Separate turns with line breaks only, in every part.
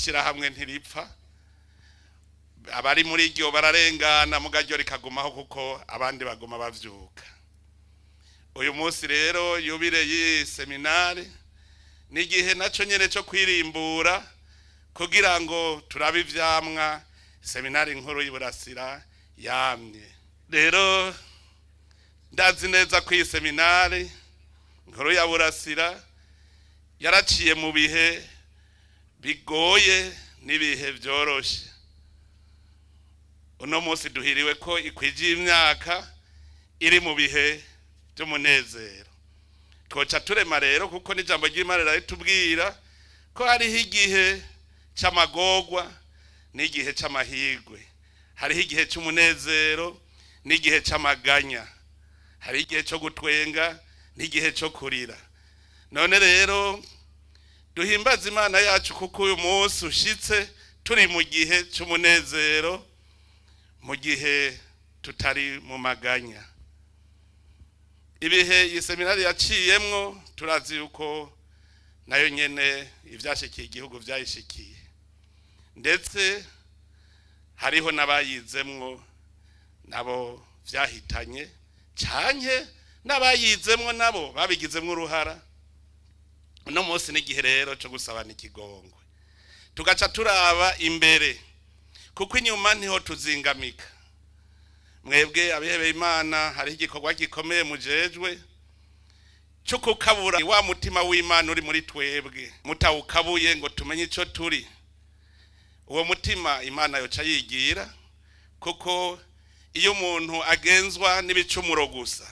Ishirahamwe ntiripfa abari muri iryo bararengana mugaryo rikagumaho kuko abandi bagoma bavyuka. Uyu munsi rero yubire yi seminari nigihe naco nyene cyo kwirimbura kugira ngo turabe ivyamwa seminari nkuru y'Iburasira yamye. Rero ndazi neza ko iyi seminari nkuru ya Burasira yaraciye mu bihe bigoye nibihe vyoroshe. Uno munsi duhiriwe ko ikwije imyaka iri mu bihe by'umunezero. Twoca turema rero kuko n'ijambo ry'Imana riratubwira ko hariho igihe c'amagorwa n'igihe c'amahirwe, hariho igihe c'umunezero n'igihe c'amaganya, hari igihe cyo gutwenga n'igihe cyo kurira. None rero duhimbaza Imana yacu kuko uyu munsi ushitse turi mu gihe c'umunezero, mu gihe tutari mu maganya. Ibihe iyi seminari yaciyemwo turazi yuko nayo nyene ivyashikiye igihugu vyayishikiye, ndetse hariho n'abayizemwo nabo vyahitanye canke n'abayizemwo nabo babigizemwo uruhara. Uno munsi n'igihe rero cyo gusabana ikigongwe, tugaca turaba imbere kuko inyuma niho tuzingamika. Mwebwe abihebeye Imana hari igikorwa gikomeye mujejwe cyo kukabura wa mutima w'Imana uri muri twebwe, mutawukabuye ngo tumenye ico turi. Uwo mutima Imana yoca yigira, kuko iyo umuntu agenzwa n'ibicumuro gusa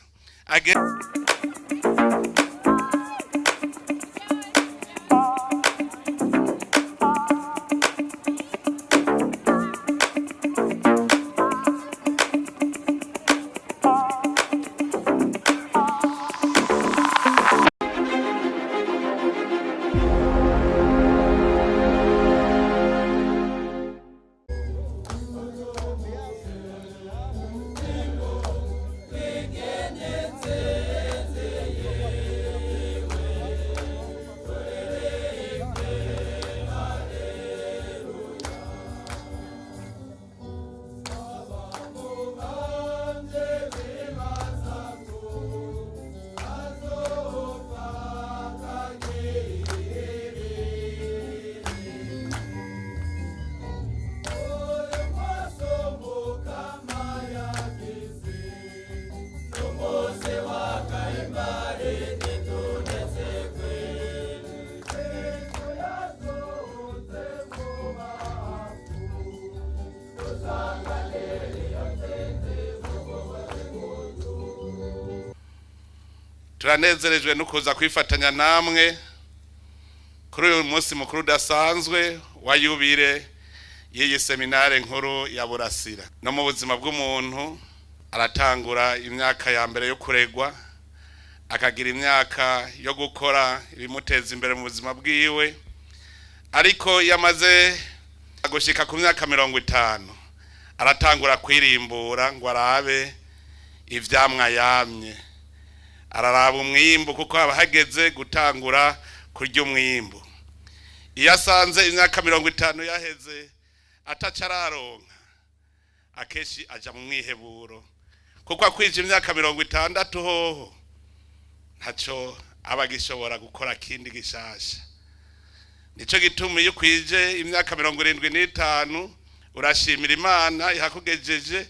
turanezerejwe no kuza kwifatanya namwe kuri uyu munsi mukuru udasanzwe wa yubire y'iyi seminari nkuru ya Burasira. No mu buzima bw'umuntu aratangura imyaka ya mbere yo kuregwa, akagira imyaka yo gukora ibimuteza imbere mu buzima bwiwe, ariko yamaze gushika ku myaka 50 aratangura kwirimbura ngo arabe ivyamwa yamye. Araraba umwimbu kuko abahageze gutangura kurya umwimbu. Iyo asanze imyaka 50 yaheze atacararonka, akeshi aja mu mwiheburo kuko akwije imyaka 60 hoho ntaco abagishobora gukora kindi gishasha. Nico gituma iyo kwije imyaka 75 urashimira Imana ihakugejeje,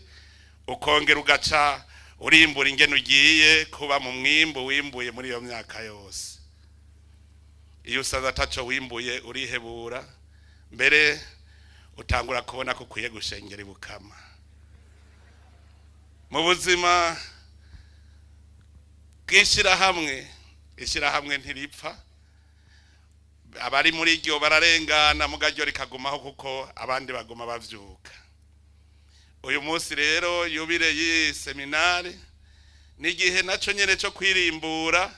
ukongera ugaca urimbura ingene ugiye kuba mu mwimbu wimbuye muri iyo myaka yose. Iyo usaza ataco wimbuye urihebura, mbere utangura kubona ko kwiye gushengera ibukama. Mu buzima ishirahamwe ntiripfa abari muri iryo bararengana mugaryo rikagumaho kuko abandi bagoma bavyuka. Uyu munsi rero yubire yi seminari nigihe naco nyene cyo kwirimbura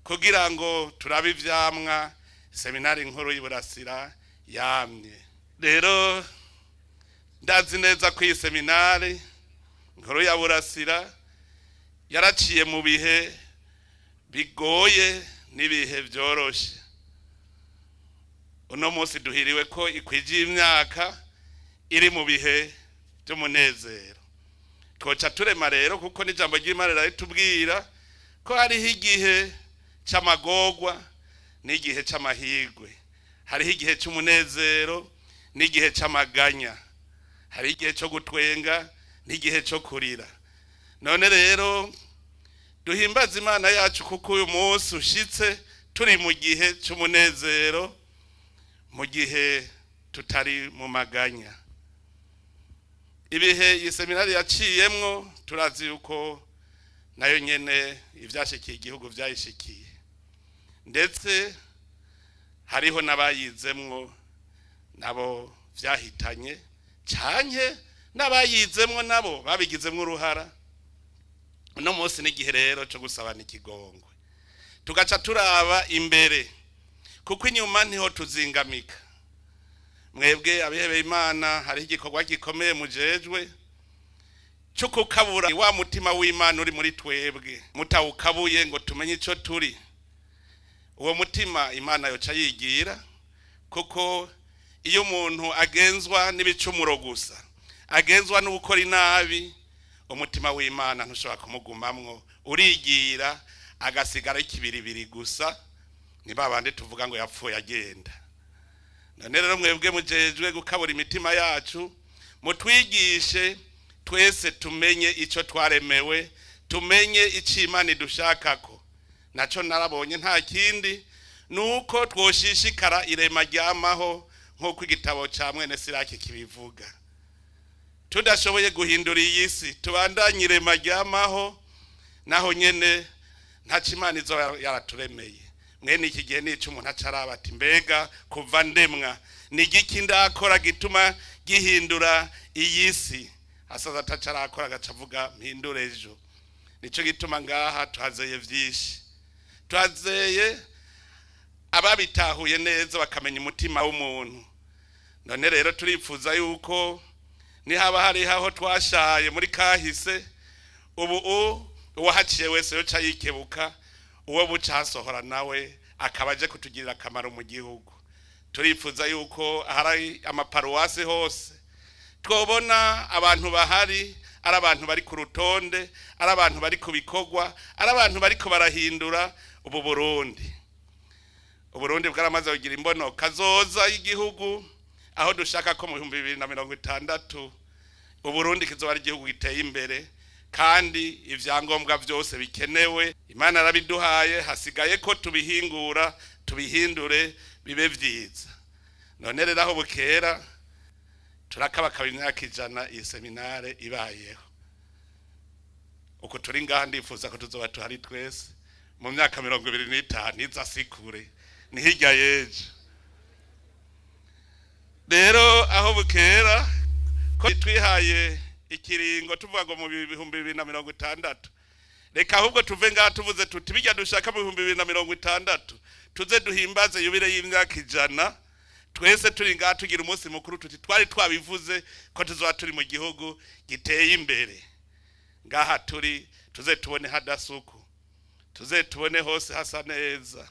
kugira ngo turabe ivyamwa seminari nkuru y'Iburasira yamye. Rero ndazi neza ko iyi seminari nkuru ya Burasira yaraciye mu bihe bigoye nibihe vyoroshe. uno munsi duhiriwe ko ikwije imyaka iri mu bihe by'umunezero. Twoca turema rero kuko n'ijambo ry'Imana riratubwira ko hariho igihe c'amagorwa n'igihe c'amahirwe, hariho igihe c'umunezero n'igihe c'amaganya, hari igihe cyo gutwenga n'igihe cyo kurira. None rero duhimbaza Imana yacu kuko uyu munsi ushitse turi mu gihe c'umunezero, mu gihe tutari mu maganya. Ibihe iyi seminari yaciyemwo turazi yuko nayo nyene ivyashikiye igihugu vyayishikiye, ndetse hariho n'abayizemwo nabo vyahitanye canke n'abayizemwo nabo babigizemwo uruhara. Uno munsi n'igihe rero cyo gusabana ikigongwe, tugaca turaba imbere kuko inyuma niho tuzingamika. Mwebwe abihebeye Imana hari igikorwa gikomeye mujejwe cyo kukabura wa mutima w'Imana uri muri twebwe, mutawukabuye ngo tumenye ico turi. Uwo mutima Imana yoca yigira, kuko iyo umuntu agenzwa n'ibicumuro gusa, agenzwa no gukora inabi, umutima w'Imana ntushobora kumugumamwo, urigira agasigara ikibiribiri gusa, ni babandi tuvuga ngo yapfuye agenda. None rero mwebwe mujejwe gukabura imitima yacu, mutwigishe twese tumenye ico twaremewe, tumenye ico Imana idushakako. Naco narabonye nta kindi nuko twoshishikara irema ryamaho nk'uko igitabo ca mwene Siraki kibivuga. Tudashoboye guhindura iyi si, tubandanye irema ryamaho, naho nyene ntaco Imana izo yaraturemeye. Mwene iki gihe nico umuntu acaraba ati mbega kuva ndemwa ni igiki ndakora gituma gihindura iyi si. Asaza atacarakora agacavuga mpindure ejo. Nico gituma ngaha tuhazeye vyinshi, tuhazeye ababitahuye neza bakamenya umutima w'umuntu. None rero turifuza yuko nihaba hari aho twashaye muri kahise, ubu uwahaciye wese yoca yikebuka, uwo bucasohora nawe akabaje kutugirira akamaro mu gihugu. Turifuza yuko hari amaparuwasi hose twobona abantu bahari, ari abantu bari ku rutonde, ari abantu bari ku bikorwa, ari abantu bariko barahindura ubu Burundi. Uburundi bwaramaze kugira imbono kazoza y'igihugu, aho dushaka ko mu 2060 Uburundi kizoba ari igihugu giteye imbere kandi ivyangombwa byose bikenewe. Imana arabiduhaye, hasigaye ko tubihingura, tubihindure bibe vyiza. None rero aho bukera turakabakaba imyaka 100 iyi seminare ibayeho. Uko turi ngaha ndifuza ko tuzoba tuhari twese mu myaka 25 izasikure ni hirya yeje. Rero aho bukera ko twihaye ikiringo tuvuga ngo mu 2060, reka ahubwo tuve ngaha tuvuze tuti bijya dushaka mu 2060 tuze duhimbaze yubire y'imyaka 100. Twese turi ngaha tugira umunsi mukuru tuti twari twabivuze ko tuzoba turi mu gihugu giteye imbere. Ngaha turi tuze tubone hadasuku, tuze tubone hose hasa neza,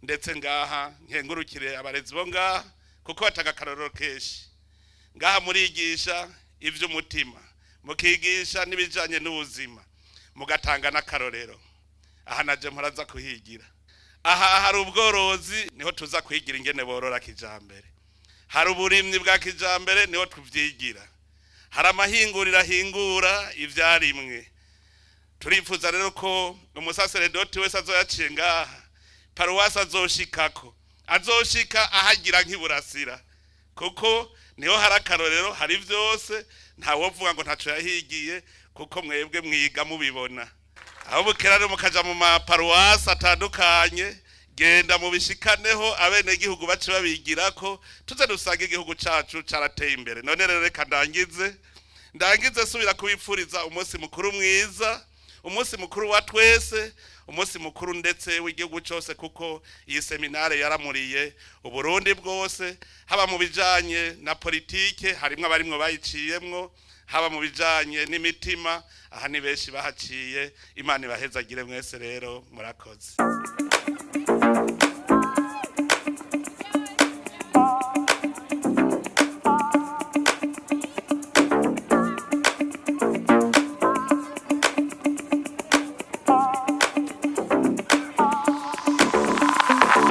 ndetse ngaha nkengurukire abarezi bo ngaha kuko batanga karorero keshi. Ngaha murigisha ivy'umutima, mukigisha n'ibijanye n'ubuzima, mugatanga n'akarorero. Aha naje mparaza kuhigira. Aha hari ubworozi, niho tuza kwigira ingene borora kijambere. Hari uburimyi bwa kijambere, niho tuvyigira. Hari amahingurira hingura ivyarimwe. Turifuza rero ko umusaseredoti wese azoyaciye ngaha, paruwasi azoshikako, azoshika ahagira nk'iburasira, kuko niho hari akarorero, hari vyose, ntawovuga ngo ntaco yahigiye, kuko mwebwe mwiga mubibona. Aho bukera rero mukaja mu maparuwasi atandukanye, genda mubishikaneho abene igihugu bace babigirako, tuze dusanga igihugu cacu carateye imbere. None rero reka ndangize subira kubipfuriza umunsi mukuru mwiza, umunsi mukuru wa twese, umunsi mukuru ndetse w'igihugu cyose, kuko iyi seminare yaramuriye Uburundi bwose, haba mu bijanye na politike harimwe abarimwe bayiciyemwo, haba mu bijanye n'imitima aha ni benshi bahaciye. Imana ibahezagire mwese rero murakoze.